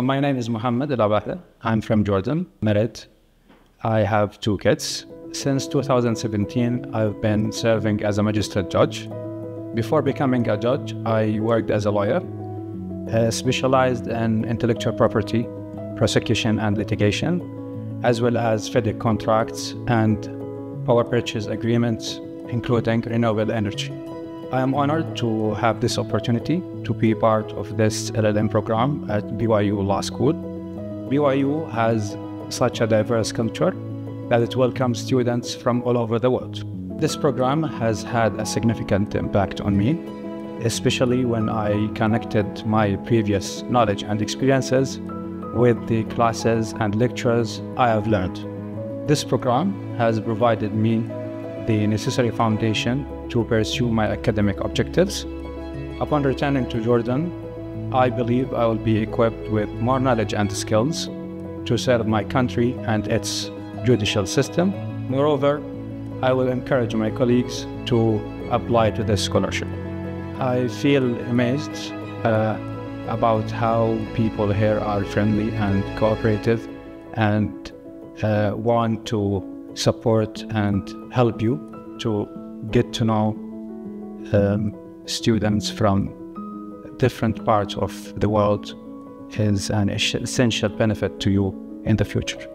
My name is Mohamed Alabahreh. I'm from Jordan, married. I have 2 kids. Since 2017, I've been serving as a magistrate judge. Before becoming a judge, I worked as a lawyer, specialized in intellectual property, prosecution and litigation, as well as FedEx contracts and power purchase agreements, including renewable energy. I am honored to have this opportunity to be part of this LLM program at BYU Law School. BYU has such a diverse culture that it welcomes students from all over the world. This program has had a significant impact on me, especially when I connected my previous knowledge and experiences with the classes and lectures I have learned. This program has provided me the necessary foundation to pursue my academic objectives. Upon returning to Jordan, I believe I will be equipped with more knowledge and skills to serve my country and its judicial system. Moreover, I will encourage my colleagues to apply to this scholarship. I feel amazed about how people here are friendly and cooperative and want to support and help you to get to know students from different parts of the world is an essential benefit to you in the future.